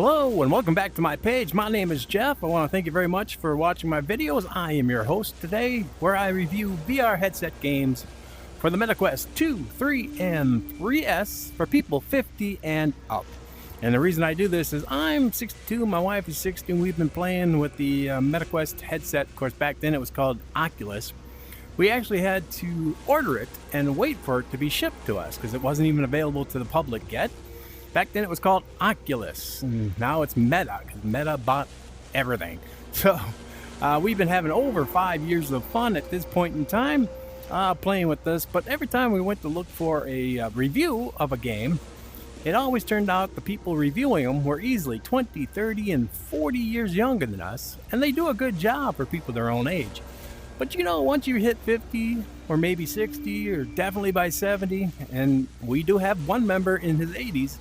Hello and welcome back to my page. My name is Jeff. I want to thank you very much for watching my videos. I am your host today, where I review VR headset games for the MetaQuest 2, 3, and 3S for people 50 and up. And the reason I do this is I'm 62, my wife is 60, and we've been playing with the MetaQuest headset. Of course, back then it was called Oculus. We actually had to order it and wait for it to be shipped to us because it wasn't even available to the public yet. Back then it was called Oculus. Now it's Meta, because Meta bought everything. So we've been having over 5 years of fun at this point in time playing with this. But every time we went to look for a review of a game, it always turned out the people reviewing them were easily 20, 30, and 40 years younger than us. And they do a good job for people their own age. But you know, once you hit 50 or maybe 60 or definitely by 70, and we do have one member in his 80s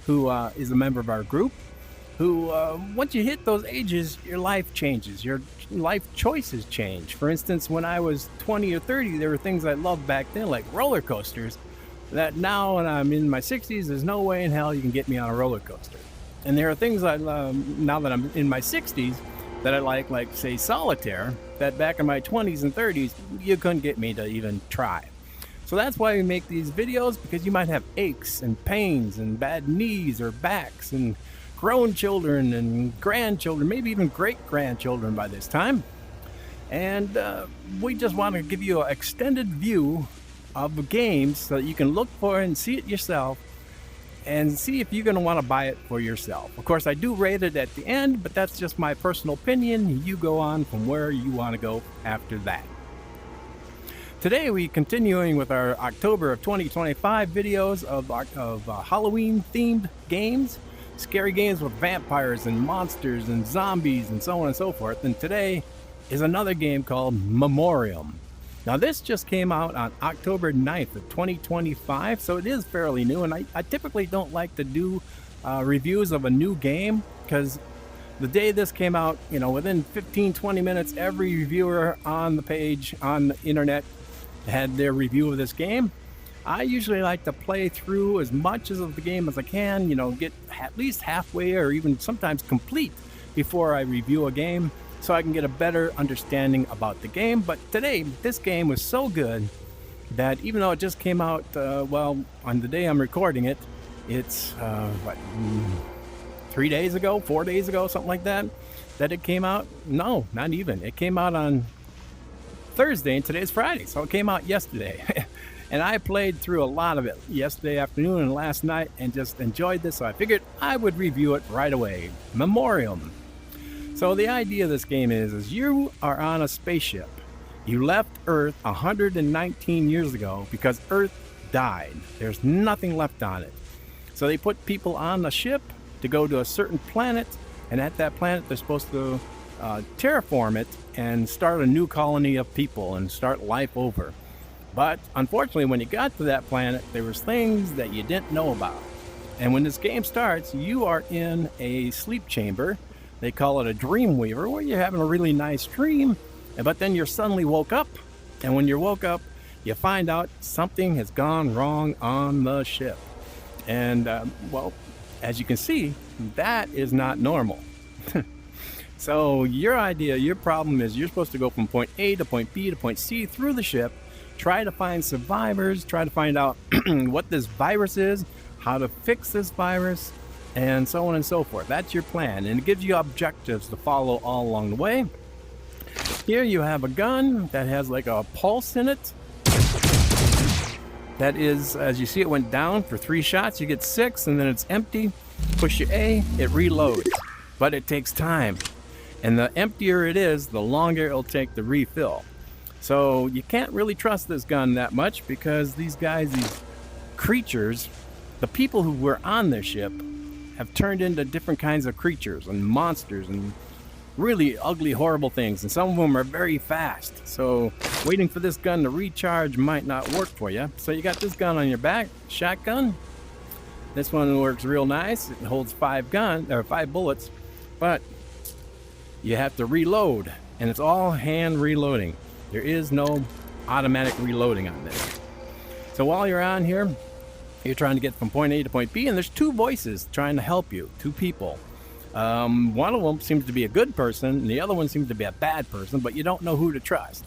who is a member of our group, who once you hit those ages, your life changes, your life choices change. For instance, when I was 20 or 30, there were things I loved back then, like roller coasters, that now when I'm in my 60s, there's no way in hell you can get me on a roller coaster. And there are things I now that I'm in my 60s that I like say solitaire, that back in my 20s and 30s, you couldn't get me to even try. So that's why we make these videos, because you might have aches and pains and bad knees or backs and grown children and grandchildren, maybe even great-grandchildren by this time. And we just want to give you an extended view of games so that you can look for it and see it yourself and see if you're going to want to buy it for yourself. Of course, I do rate it at the end, but that's just my personal opinion. You go on from where you want to go after that. Today, we're continuing with our October of 2025 videos of Halloween-themed games, scary games with vampires and monsters and zombies and so on and so forth. And today is another game called Memoreum. Now, this just came out on October 9th of 2025, so it is fairly new. And I typically don't like to do reviews of a new game, because the day this came out, you know, within 15-20 minutes, every reviewer on the page, on the internet, had their review of this game. I usually like to play through as much of the game as I can, you know, get at least halfway or even sometimes complete before I review a game, so I can get a better understanding about the game. But today, this game was so good that even though it just came out, well, on the day I'm recording it, it's 3 days ago, 4 days ago, something like that it came out. No, not even. It came out on Thursday, and today's Friday, so it came out yesterday. And I played through a lot of it yesterday afternoon and last night and just enjoyed this, so I figured I would review it right away. Memoreum. So the idea of this game is you are on a spaceship. You left Earth 119 years ago because Earth died. There's nothing left on it. So they put people on a ship to go to a certain planet, and at that planet they're supposed to terraform it and start a new colony of people and start life over. But unfortunately, when you got to that planet, there was things that you didn't know about. And when this game starts, you are in a sleep chamber. They call it a dream weaver, where you're having a really nice dream, but then you're suddenly woke up. And when you're woke up, you find out something has gone wrong on the ship. And well, as you can see, that is not normal. So your problem is you're supposed to go from point A to point B to point C through the ship, try to find survivors, try to find out what this virus is, how to fix this virus, and so on and so forth. That's your plan, and it gives you objectives to follow all along the way. Here you have a gun that has like a pulse in it. That is, as you see, it went down for 3 shots. You get 6, and then it's empty. Push your A, it reloads, but it takes time. And the emptier it is, the longer it'll take to refill. So you can't really trust this gun that much, because these guys, these creatures, the people who were on their ship have turned into different kinds of creatures and monsters and really ugly, horrible things. And some of them are very fast. So waiting for this gun to recharge might not work for you. So you got this gun on your back, shotgun. This one works real nice. It holds 5 bullets, but you have to reload, and it's all hand reloading. There is no automatic reloading on this. So while you're on here, you're trying to get from point A to point B, and there's 2 voices trying to help you, 2 people. One of them seems to be a good person, and the other one seems to be a bad person, but you don't know who to trust.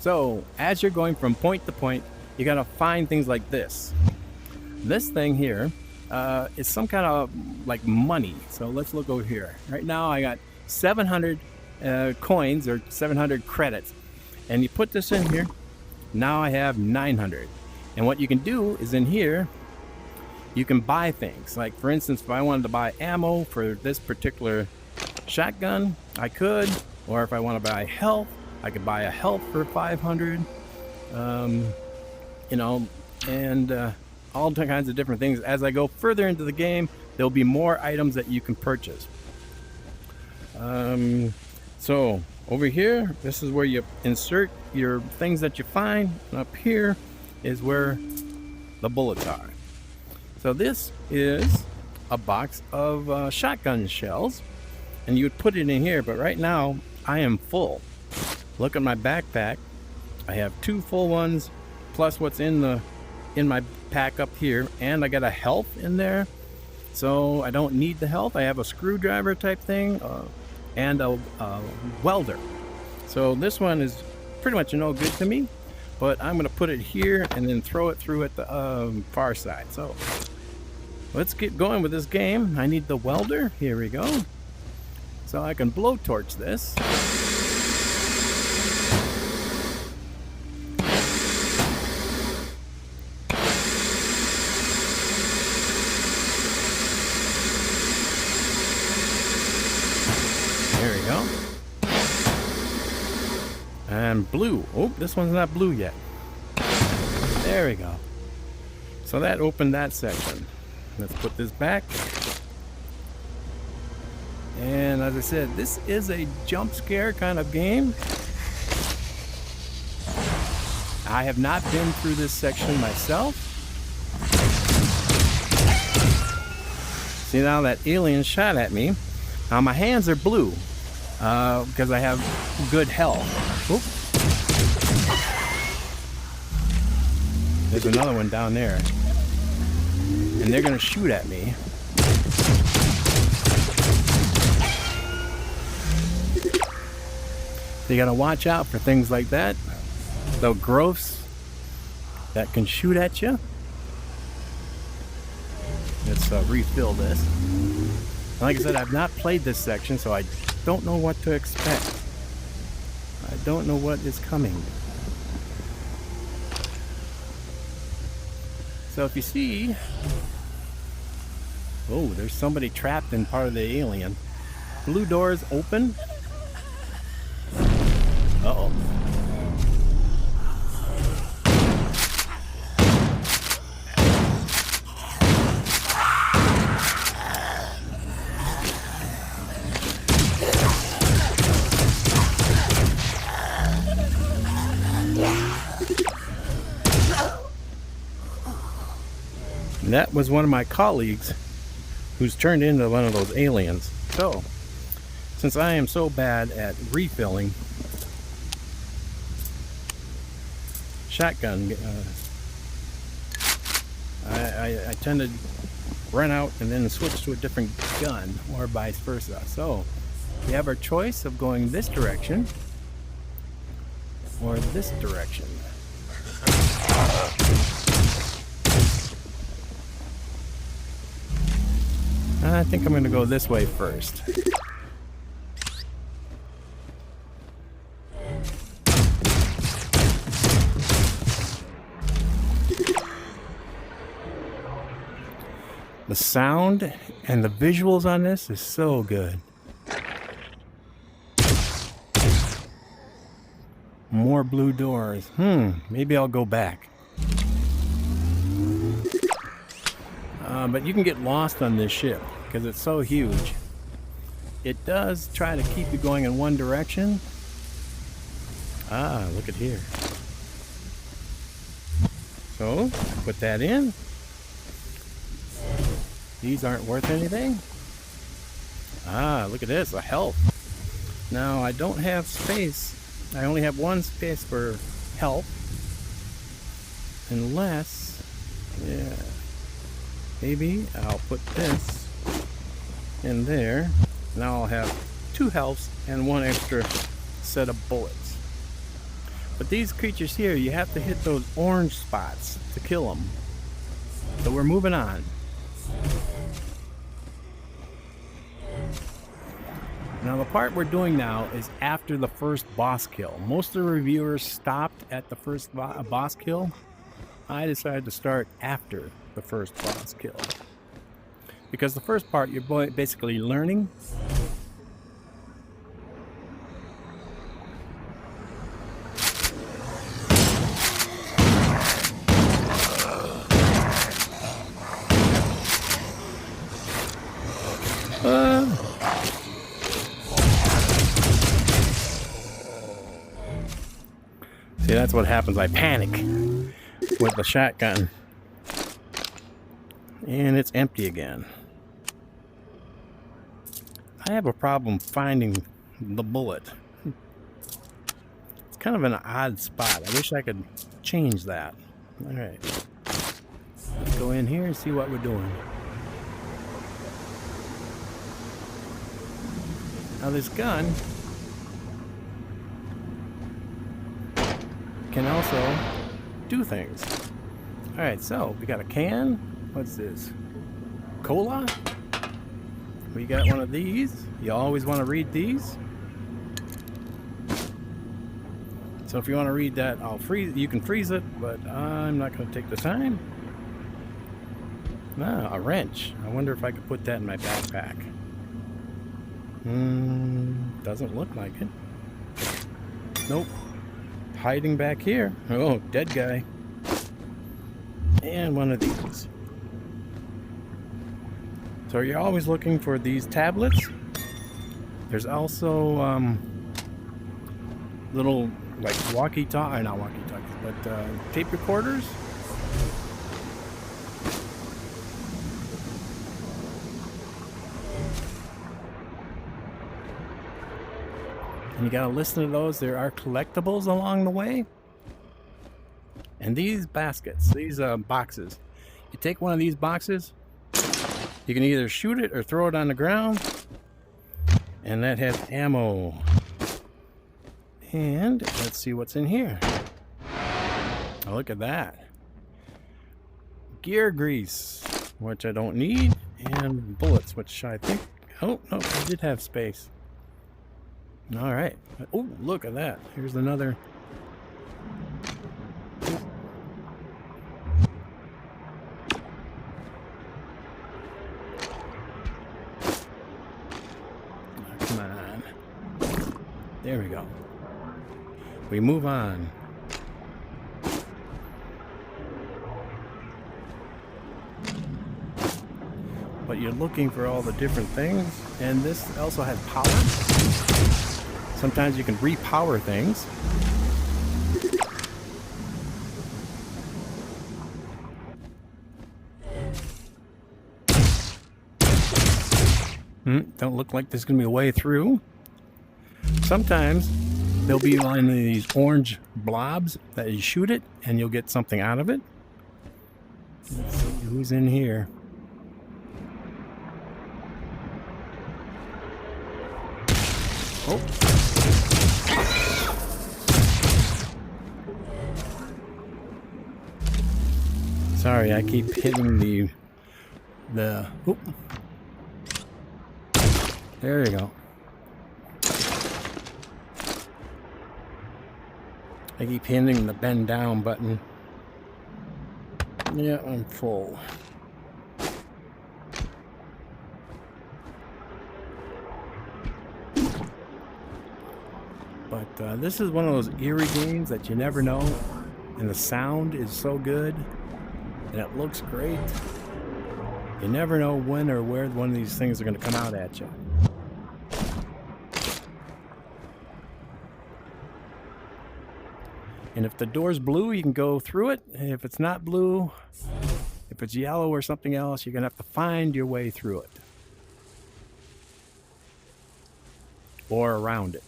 So as you're going from point to point, you gotta find things like this. This thing here is some kind of like money. So let's look over here. Right now I got 700 coins or 700 credits, and you put this in here. Now I have 900, and what you can do is in here you can buy things. Like for instance, if I wanted to buy ammo for this particular shotgun, I could. Or if I want to buy health, I could buy a health for 500. You know, and all kinds of different things. As I go further into the game, there'll be more items that you can purchase. So over here, this is where you insert your things that you find. And up here is where the bullets are. So this is a box of shotgun shells, and you would put it in here, but right now I am full. Look at my backpack. I have 2 full ones plus what's in my pack up here, and I got a health in there, so I don't need the health. I have a screwdriver type thing and a welder. So this one is pretty much no good to me, but I'm gonna put it here and then throw it through at the far side. So let's get going with this game. I need the welder. Here we go. So I can blowtorch this. There we go. And blue. Oh, this one's not blue yet. There we go. So that opened that section. Let's put this back. And as I said, this is a jump scare kind of game. I have not been through this section myself. See, now that alien shot at me. Now my hands are blue because I have good health. Oop. There's another one down there. And they're gonna shoot at me. So you gotta watch out for things like that. The growths that can shoot at you. Let's refill this. Like I said, I've not played this section, so I don't know what to expect. I don't know what is coming. So if you see, oh, there's somebody trapped in part of the alien. Blue doors open. Uh-oh. And that was one of my colleagues who's turned into one of those aliens. So, since I am so bad at refilling shotgun, I tend to run out and then switch to a different gun, or vice versa. So, we have our choice of going this direction or this direction. I think I'm going to go this way first. The sound and the visuals on this is so good. More blue doors. Maybe I'll go back. But you can get lost on this ship because it's so huge. It does try to keep you going in one direction. Ah, look at here. So, put that in. These aren't worth anything. Ah, look at this, a health. Now, I don't have space. I only have one space for health. Unless, yeah. Maybe I'll put this in there. Now I'll have 2 healths and 1 extra set of bullets. But these creatures here, you have to hit those orange spots to kill them. So we're moving on. Now the part we're doing now is after the first boss kill. Most of the reviewers stopped at the first boss kill. I decided to start after the first boss kill. Because the first part, you're basically learning. See, that's what happens. I panic with the shotgun. And it's empty again. I have a problem finding the bullet. It's kind of an odd spot. I wish I could change that. Alright. Let's go in here and see what we're doing. Now this gun can also do things. Alright, so we got a can. What's this? Cola? We got one of these. You always want to read these. So if you want to read that, I'll freeze. You can freeze it, but I'm not going to take the time. Ah, a wrench. I wonder if I could put that in my backpack. Doesn't look like it. Nope. Hiding back here. Oh, dead guy. And one of these. So you're always looking for these tablets. There's also little like walkie-talkie, not walkie-talkies, but tape recorders. And you gotta listen to those. There are collectibles along the way. And these baskets, these boxes. You take one of these boxes, you can either shoot it or throw it on the ground. And that has ammo. And let's see what's in here. Oh, look at that. Gear grease, which I don't need. And bullets, which I think... Oh, no, I did have space. Alright. Oh, look at that. Here's another... Come on. There we go. We move on. But you're looking for all the different things, and this also has power. Sometimes you can repower things. Don't look like there's gonna be a way through. Sometimes there'll be one of these orange blobs that you shoot it and you'll get something out of it. Let's see who's in here. Oh. Sorry, I keep hitting the oop. There you go. I keep hitting the bend down button. Yeah, I'm full. But this is one of those eerie games that you never know, and the sound is so good, and it looks great. You never know when or where one of these things are going to come out at you. And if the door's blue, you can go through it. And if it's not blue, if it's yellow or something else, you're going to have to find your way through it. Or around it.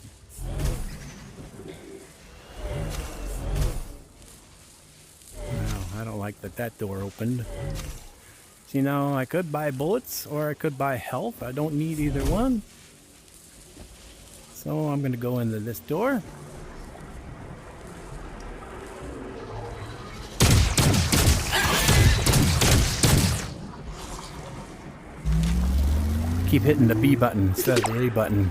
Now, I don't like that door opened. See, now I could buy bullets or I could buy health. I don't need either one. So I'm going to go into this door. Keep hitting the B button instead of the A button.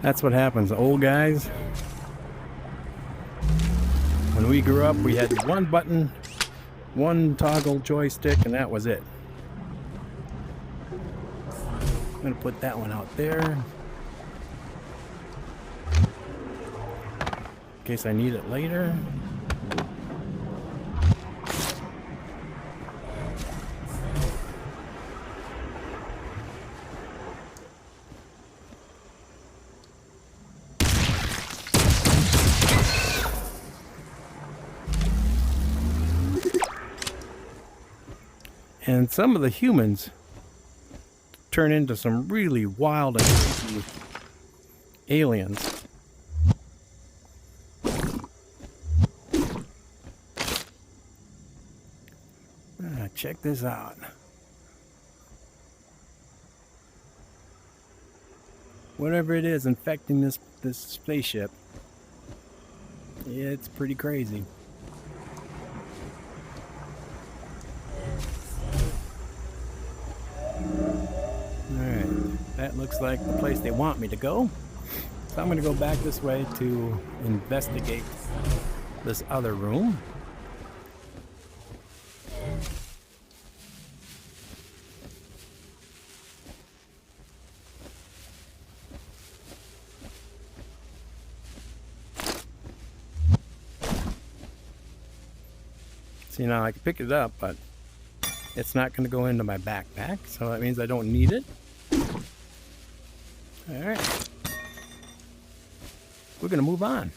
That's what happens, old guys. When we grew up, we had one button, one toggle joystick, and that was it. I'm gonna put that one out there in case I need it later. And some of the humans turn into some really wild and crazy aliens. Check this out. Whatever it is infecting this spaceship, it's pretty crazy. Alright, that looks like the place they want me to go. So I'm going to go back this way to investigate this other room. See, now I can pick it up, but it's not going to go into my backpack, so that means I don't need it. Alright. We're going to move on.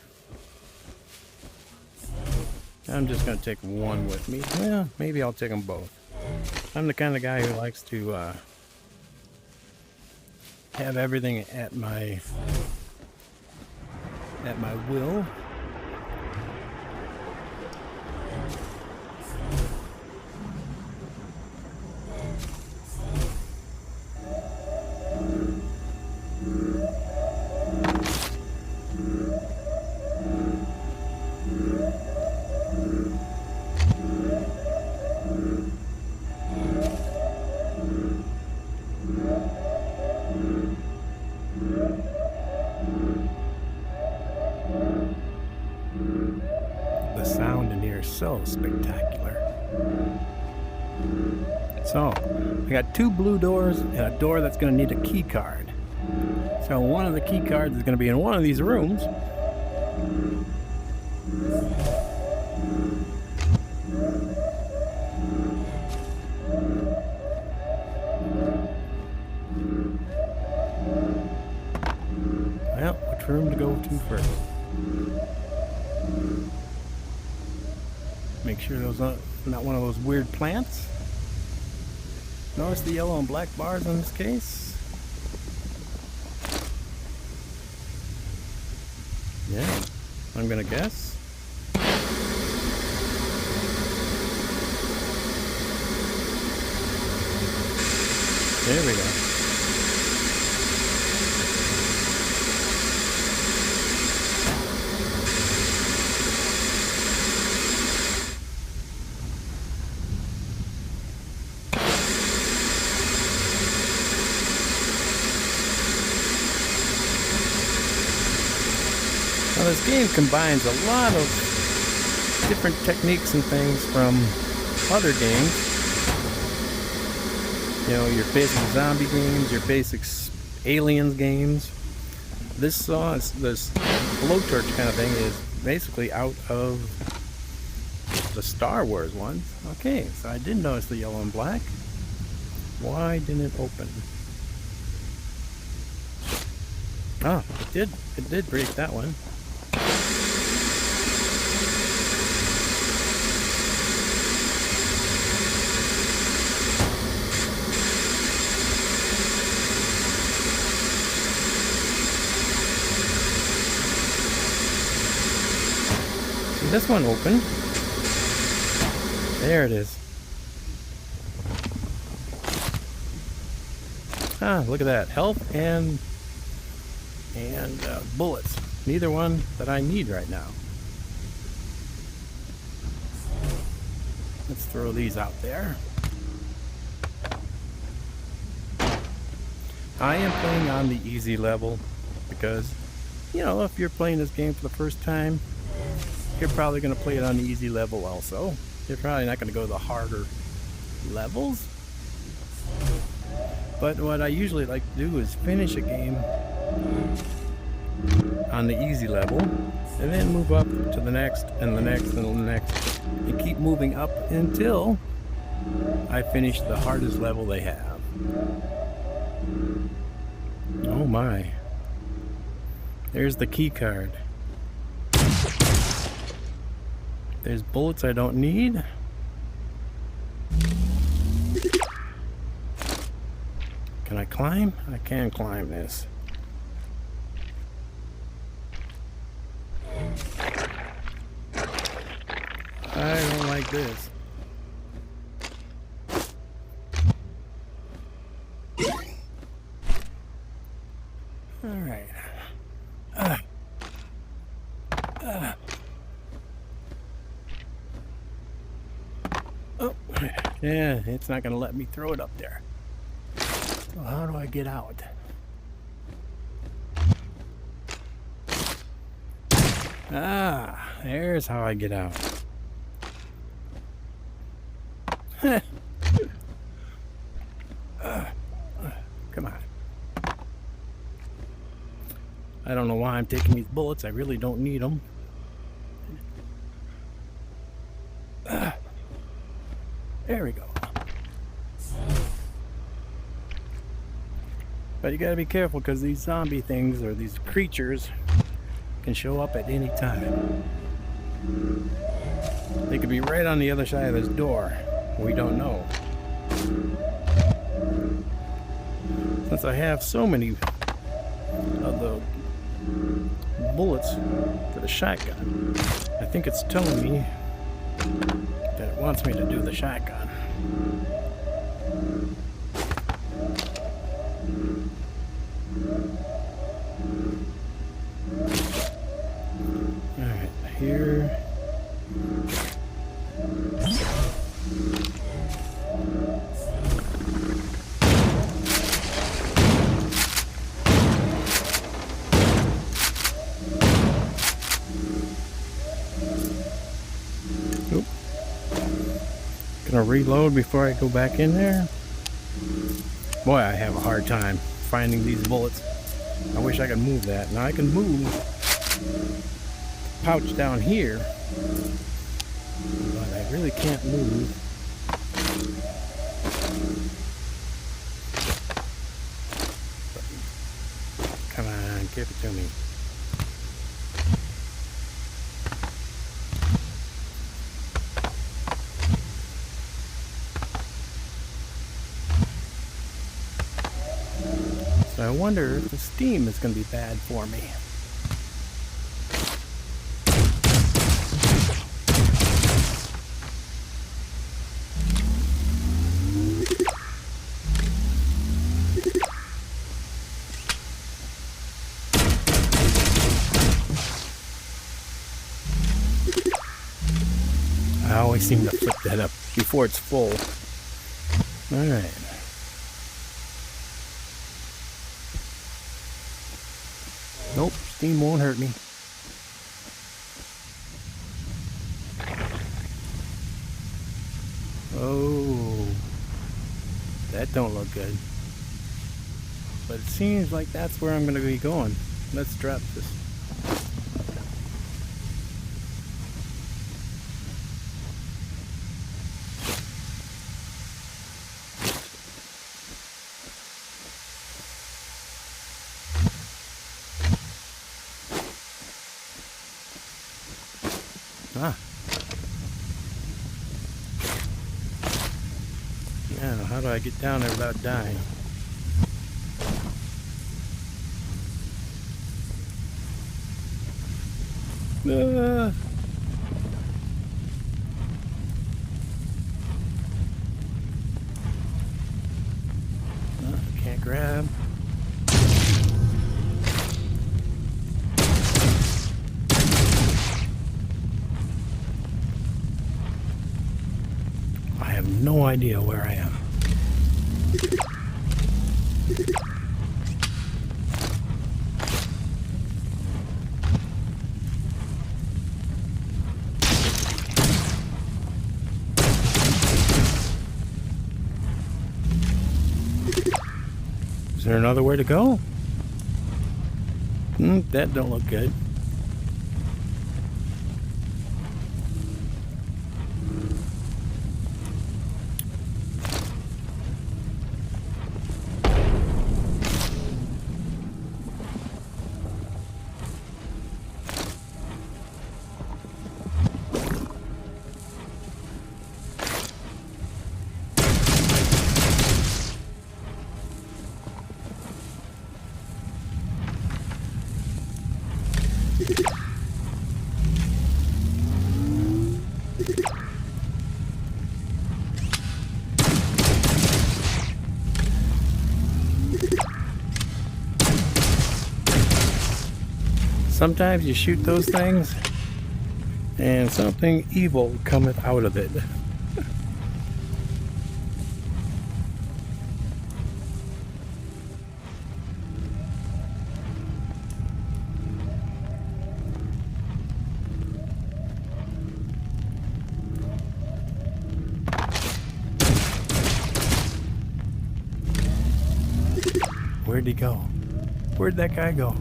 I'm just going to take one with me. Well, maybe I'll take them both. I'm the kind of guy who likes to have everything at my will. The sound in here is so spectacular. So, I got two blue doors and a door that's going to need a key card. So one of the key cards is going to be in one of these rooms. Well, which room to go to first? Make sure those aren't not one of those weird plants. Notice the yellow and black bars in this case. Yeah, I'm gonna guess. There we go. Now this game combines a lot of different techniques and things from other games. You know, your basic zombie games, your basic aliens games. This blowtorch kind of thing is basically out of the Star Wars ones. Okay, so I did notice the yellow and black. Why didn't it open? Oh, it did break that one. This one opened. There it is. Ah, look at that. Health and bullets. Neither one that I need right now. Let's throw these out there. I am playing on the easy level because, you know, if you're playing this game for the first time, you're probably going to play it on the easy level also. You're probably not going to go to the harder levels. But what I usually like to do is finish a game on the easy level and then move up to the next and the next and the next and keep moving up until I finish the hardest level they have. Oh my. There's the key card. There's bullets I don't need. Can I climb? I can climb this. I don't like this. All right. Oh, yeah, it's not going to let me throw it up there. So how do I get out? Ah, there's how I get out. Come on. I don't know why I'm taking these bullets. I really don't need them. There we go. But you gotta be careful because these zombie things or these creatures can show up at any time. They could be right on the other side of this door. We don't know. Since I have so many of the bullets for the shotgun, I think it's telling me that it wants me to do the shotgun. Alright, here. Gonna reload before I go back in there. Boy, I have a hard time finding these bullets. I wish I could move that. Now I can move the pouch down here, but I really can't move. Come on, give it to me. So I wonder if the steam is going to be bad for me. I always seem to flip that up before it's full. All right. Nope, steam won't hurt me. Oh, that don't look good. But it seems like that's where I'm going to be going. Let's drop this. Ah. Now, how do I get down there without dying? Can't grab. have no idea where I am. Is there another way to go? That don't look good. Sometimes you shoot those things and something evil cometh out of it. Where'd he go? Where'd that guy go?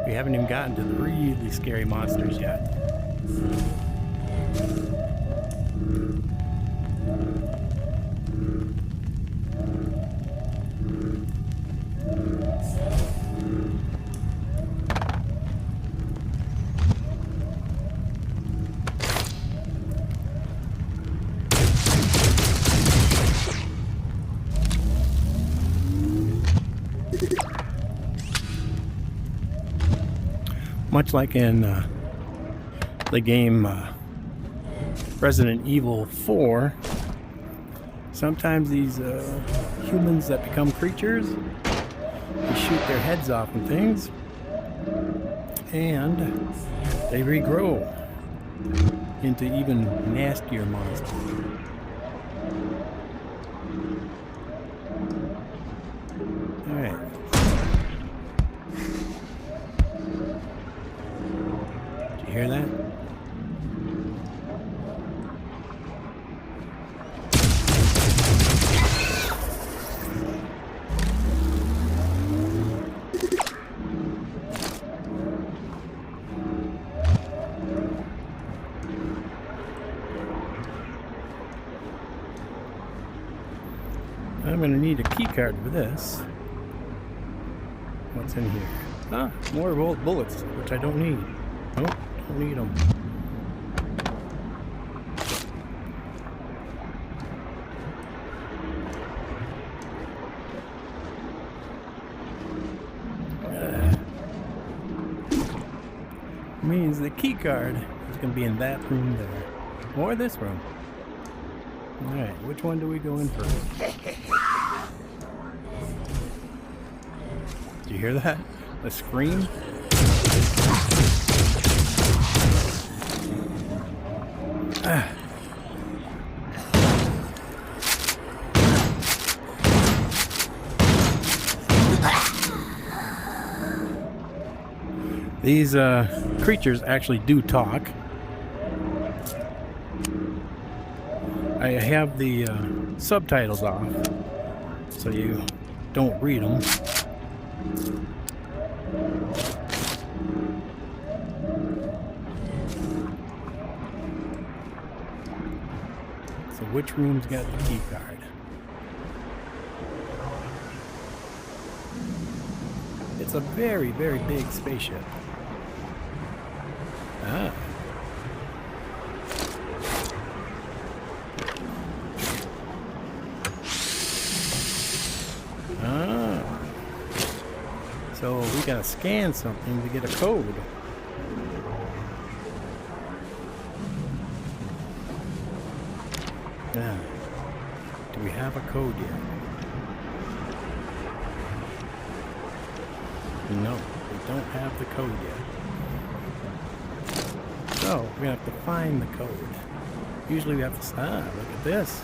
We haven't even gotten to the really scary monsters yet. Much like in the game Resident Evil 4, sometimes these humans that become creatures, they shoot their heads off and things, and they regrow into even nastier monsters. Alright. You hear that? I'm going to need a key card for this. What's in here? Ah, more bullets, which I don't need. Nope. Don't need them. Means the key card is going to be in that room there. Or this room. Alright, which one do we go in first? Did you hear that? The scream? These creatures actually do talk. I have the subtitles off, so you don't read them. So which room's got the key card? It's a very, very big spaceship. Ah. Ah. So we gotta scan something to get a code. Yeah. Do we have a code yet? No, we don't have the code yet. So, we're gonna have to find the code. Usually we have to, look at this.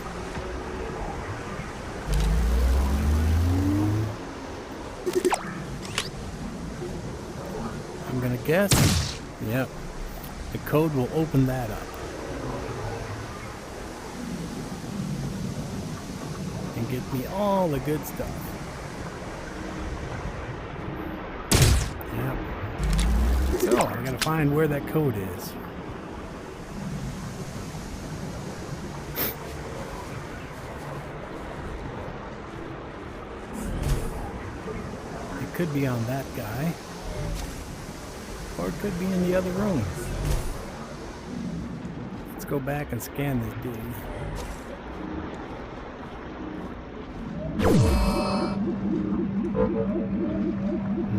I'm gonna guess, yep, the code will open that up. And get me all the good stuff. Yep. So, I gotta find where that code is. It could be on that guy. Or it could be in the other room. Let's go back and scan this dude.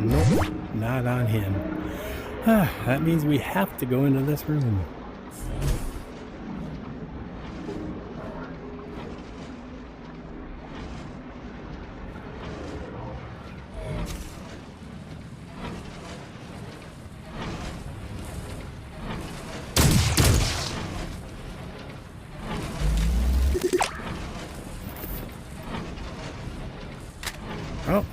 Nope, not on him. That means we have to go into this room. Oh.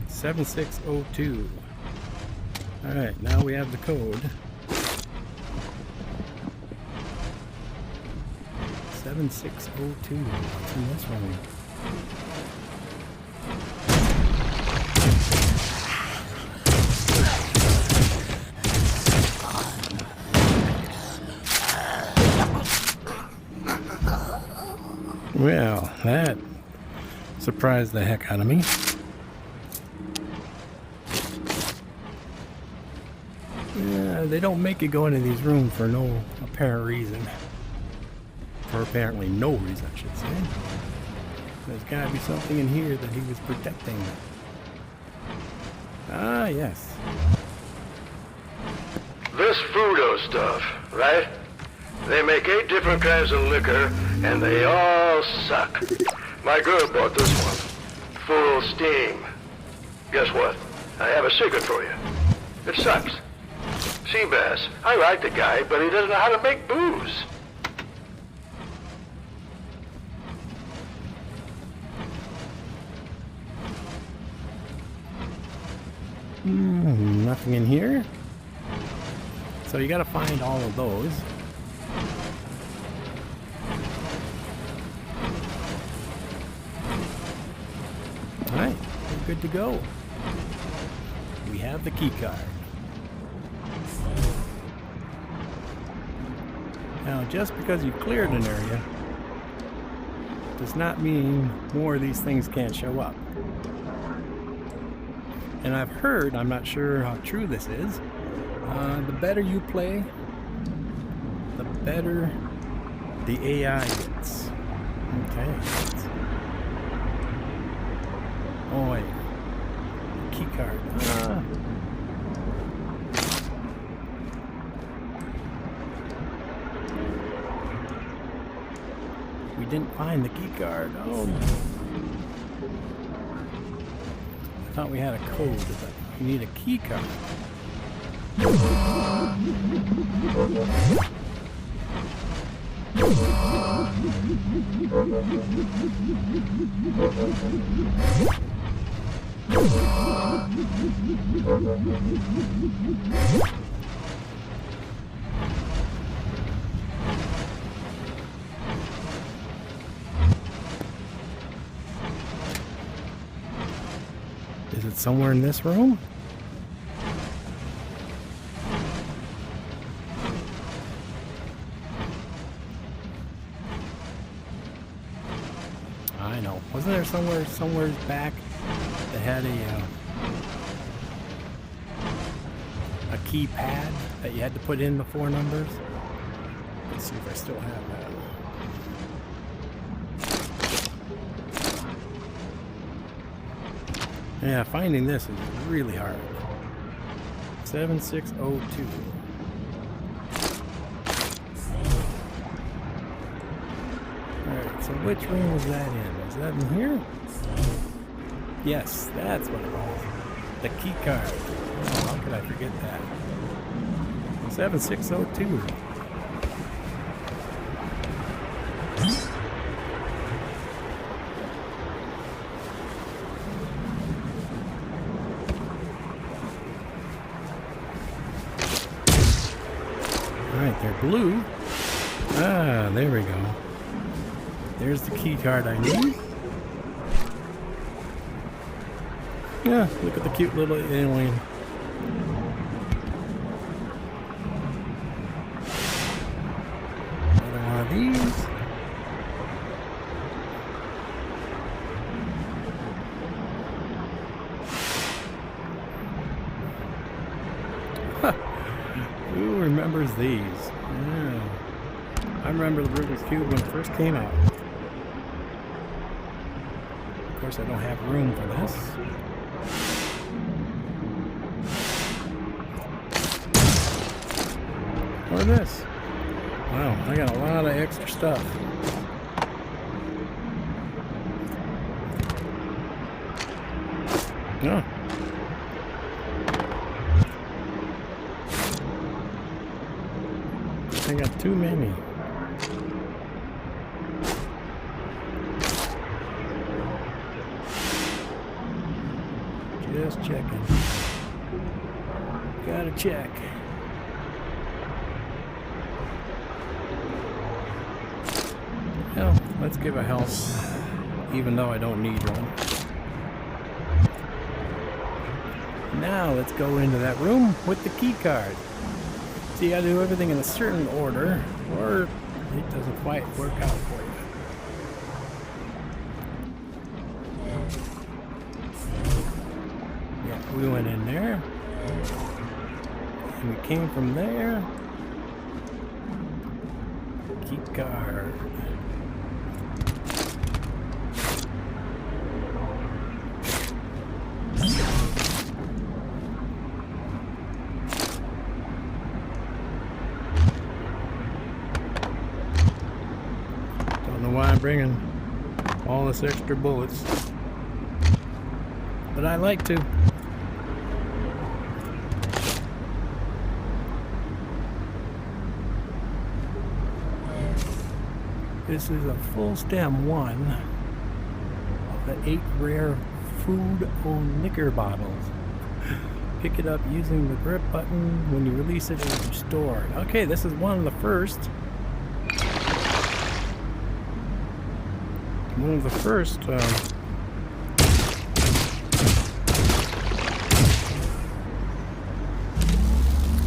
$7602. All right, now we have the code. 7602. What's in this one? Well, that surprised the heck out of me. Yeah, they don't make you go into these rooms for no apparent reason. For apparently no reason, I should say. There's gotta be something in here that he was protecting. Ah, yes. This Fudo stuff, right? They make 8 different kinds of liquor, and they all suck. My girl bought this one. Full steam. Guess what? I have a secret for you. It sucks. Seabass, I like the guy, but he doesn't know how to make booze. Nothing in here. So you gotta find all of those. Alright, we're good to go. We have the key card. Now, just because you cleared an area does not mean more of these things can't show up. And I've heard, I'm not sure how true this is, the better you play, the better the AI gets. Okay. Oh wait, key card. We didn't find the key card. Oh. I thought we had a code, but we need a key card. Is it somewhere in this room? I know. Wasn't there somewhere back that had a a keypad that you had to put in the 4 numbers. Let's see if I still have that. Yeah, finding this is really hard. 7602. Alright, so which room was that in? Was that in here? Yes, that's what it was. The key card. Oh, how could I forget that? 7602. Alright, they're blue. Ah, there we go. There's the key card I need. Yeah, look at the cute little alien. Another one of these. Huh. Who remembers these? Yeah. I remember the Rubik's Cube when it first came out. Of course, I don't have room for this. Or this. Wow, I got a lot of extra stuff. Yeah. I got too many. Just checking. Gotta check. Well, let's give a help, even though I don't need one. Now let's go into that room with the key card. So you gotta do everything in a certain order, or it doesn't quite work out for you. Yeah, we went in there, and we came from there. Key card. Why I'm bringing all this extra bullets, but I like to. This is a full stem 1 of the 8 rare food or liquor bottles. Pick it up using the grip button. When you release it, it is restored. Okay, this is one of the first. One of the first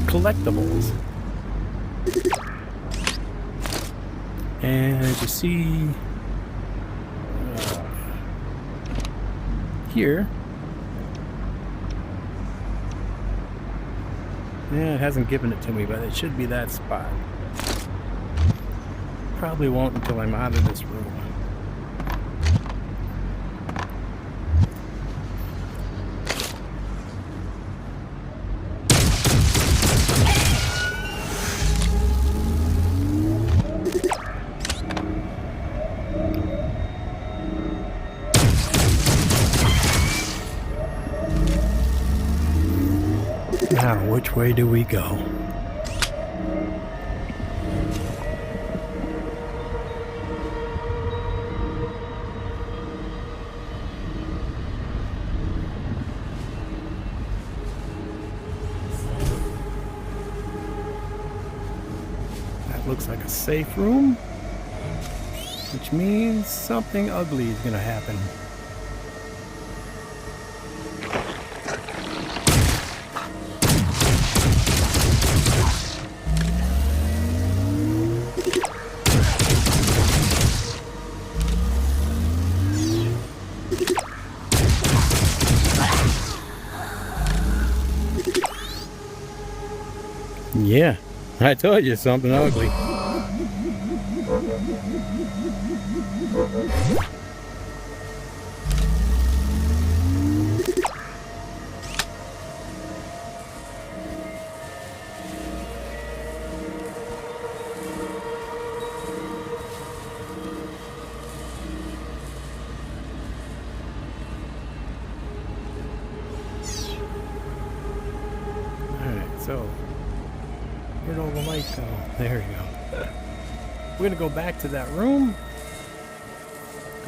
collectibles. And as you see here, yeah, it hasn't given it to me, but it should be that spot. Probably won't until I'm out of this room. Now, which way do we go? That looks like a safe room, which means something ugly is going to happen. Yeah, I told you something ugly. So, where'd all the light go? There we go. We're gonna go back to that room,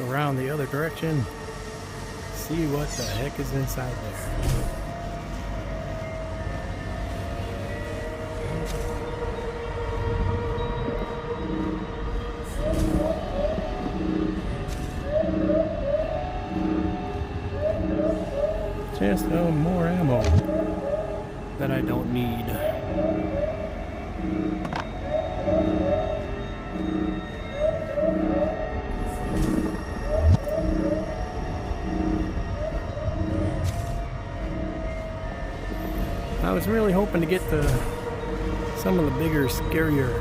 go around the other direction, see what the heck is inside there. Just more ammo that I don't need. I was really hoping to get some of the bigger, scarier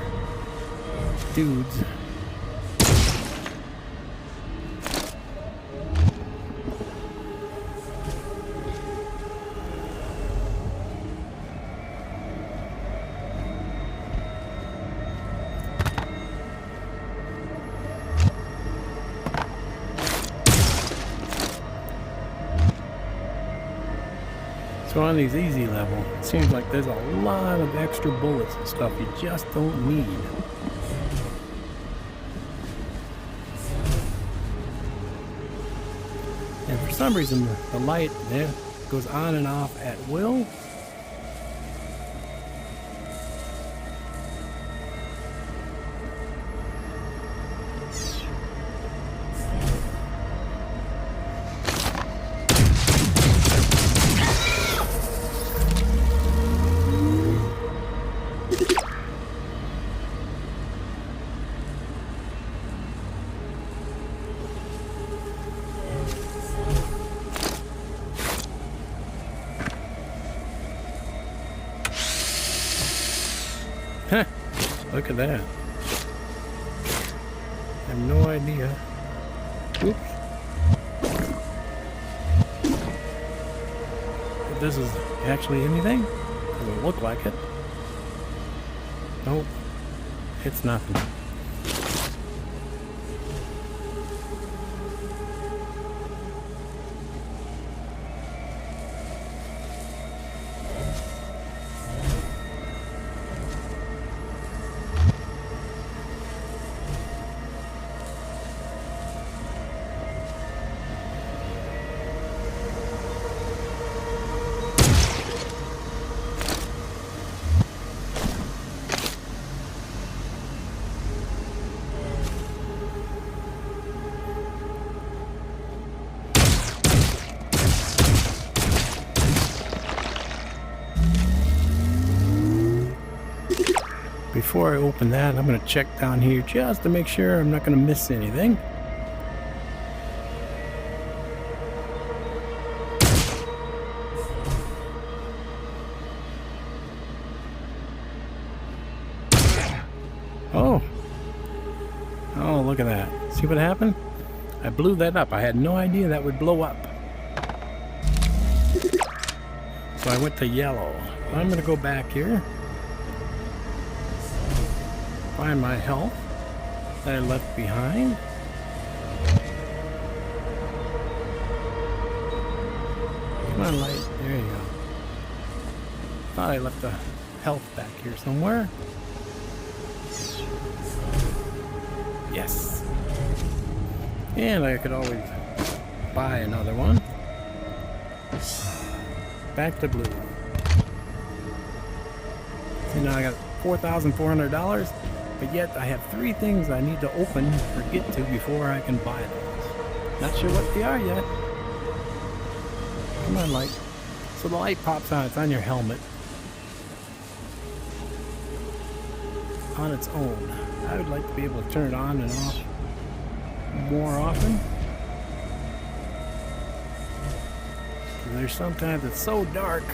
dudes. So on these easy level, it seems like there's a lot of extra bullets and stuff you just don't need. And for some reason, the light there goes on and off at will. Look at that. I have no idea. Oops. If this is actually anything? Doesn't look like it. Nope. It's nothing. Before I open that, I'm going to check down here just to make sure I'm not going to miss anything. Oh, look at that. See what happened? I blew that up. I had no idea that would blow up. So I went to yellow. I'm going to go back here. Find my health that I left behind. Come on, light. There you go. Thought I left the health back here somewhere. Yes. And I could always buy another one. Back to blue. See, now I got $4,400. But yet I have 3 things I need to open or get to before I can buy those. Not sure what they are yet. Come on, light. So the light pops on. It's on your helmet. On its own. I would like to be able to turn it on and off more often. There's sometimes it's so dark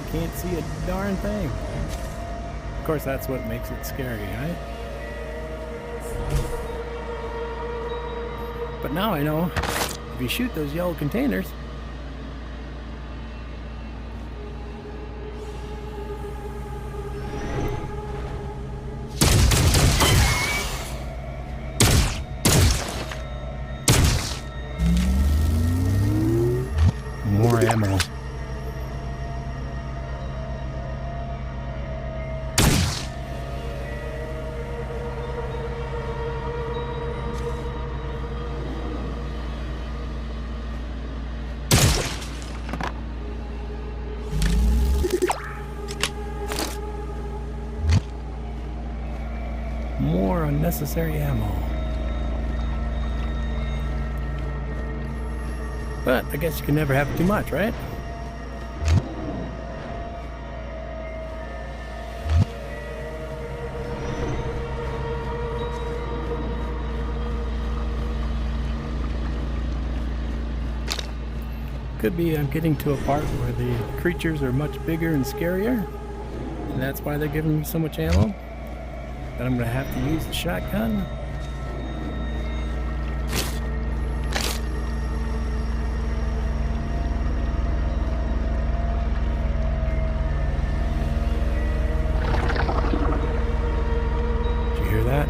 you can't see a darn thing. Of course, that's what makes it scary, right? But now I know if you shoot those yellow containers, more ammo. More unnecessary ammo. But I guess you can never have too much, right? Could be I'm getting to a part where the creatures are much bigger and scarier, and that's why they're giving me so much ammo. That I'm going to have to use the shotgun. Did you hear that?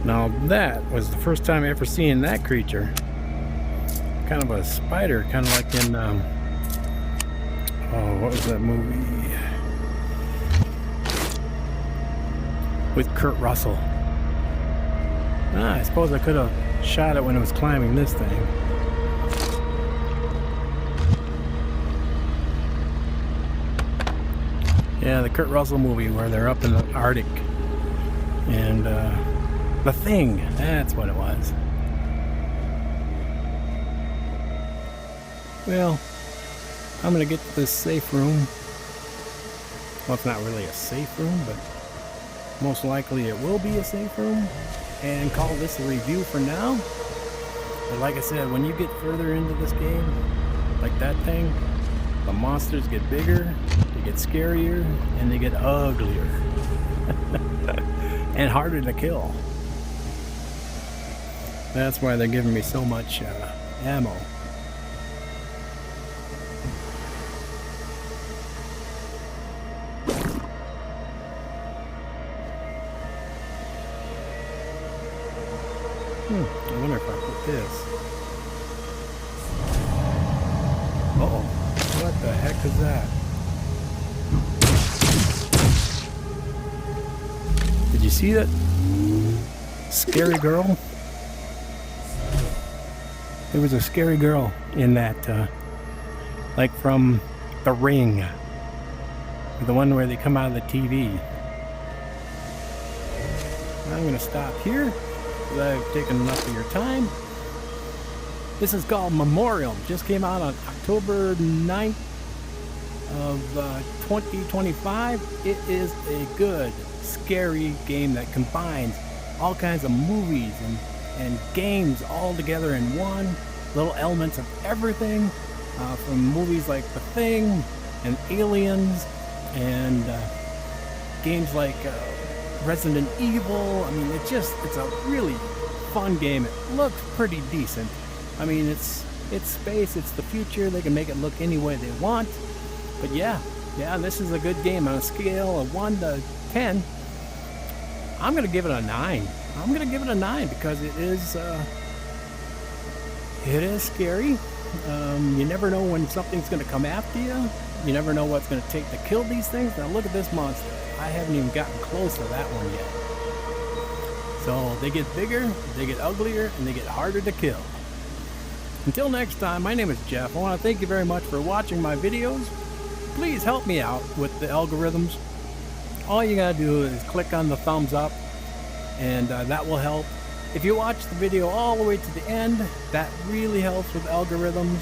Now that was the first time I ever seen that creature. Kind of a spider, kind of like in, oh, what was that movie? With Kurt Russell. I suppose I could have shot it when it was climbing this thing. Yeah, the Kurt Russell movie where they're up in the Arctic. And, The Thing, that's what it was. Well, I'm gonna get to this safe room. Well, it's not really a safe room, but most likely it will be a safe room, and call this a review for now. But like I said, when you get further into this game, like that thing, the monsters get bigger, they get scarier, and they get uglier. And harder to kill. That's why they're giving me so much ammo. I wonder if I put this. Uh-oh. What the heck is that? Did you see that? Scary girl? There was a scary girl in that, like from The Ring. The one where they come out of the TV. I'm going to stop here, because I've taken enough of your time. This is called Memoreum. Just came out on October 9th of 2025. It is a good, scary game that combines all kinds of movies and games all together in one. Little elements of everything, from movies like The Thing and Aliens, and games like Resident Evil. I mean, it's a really fun game. It looks pretty decent. I mean, it's space, it's the future. They can make it look any way they want. But yeah, this is a good game. On a scale of 1 to 10, I'm gonna give it a 9. I'm gonna give it a 9 because it is scary. You never know when something's gonna come after you. You never know what's gonna take to kill these things. Now look at this monster. I haven't even gotten close to that one yet. So they get bigger, they get uglier, and they get harder to kill. Until next time, my name is Jeff. I want to thank you very much for watching my videos. Please help me out with the algorithms. All you gotta do is click on the thumbs up, and that will help. If you watch the video all the way to the end, that really helps with algorithms.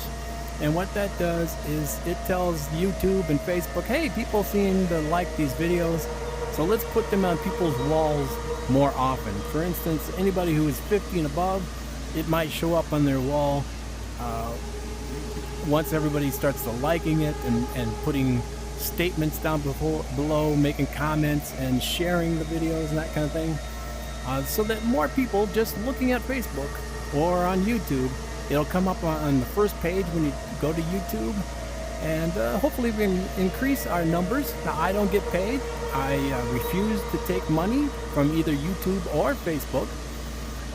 And what that does is it tells YouTube and Facebook, hey, people seem to like these videos, so let's put them on people's walls more often. For instance, anybody who is 50 and above, it might show up on their wall once everybody starts to liking it and putting statements down below, making comments and sharing the videos and that kind of thing, so that more people just looking at Facebook or on YouTube, it'll come up on the first page when you go to YouTube, and hopefully we can increase our numbers. Now, I don't get paid. I refuse to take money from either YouTube or Facebook.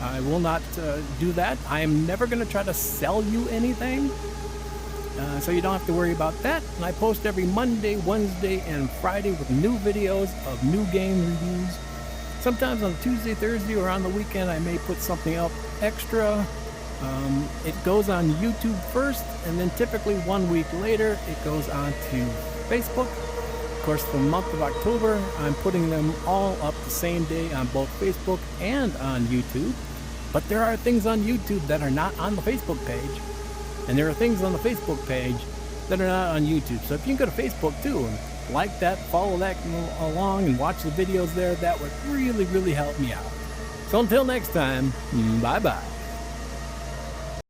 I will not do that. I am never going to try to sell you anything. So you don't have to worry about that. And I post every Monday, Wednesday, and Friday with new videos of new game reviews. Sometimes on Tuesday, Thursday, or on the weekend, I may put something up extra. It goes on YouTube first, and then typically 1 week later, it goes on to Facebook. Of course, the month of October, I'm putting them all up the same day on both Facebook and on YouTube. But there are things on YouTube that are not on the Facebook page. And there are things on the Facebook page that are not on YouTube. So if you can go to Facebook too and like that, follow that along, and watch the videos there, that would really, really help me out. So until next time, bye-bye.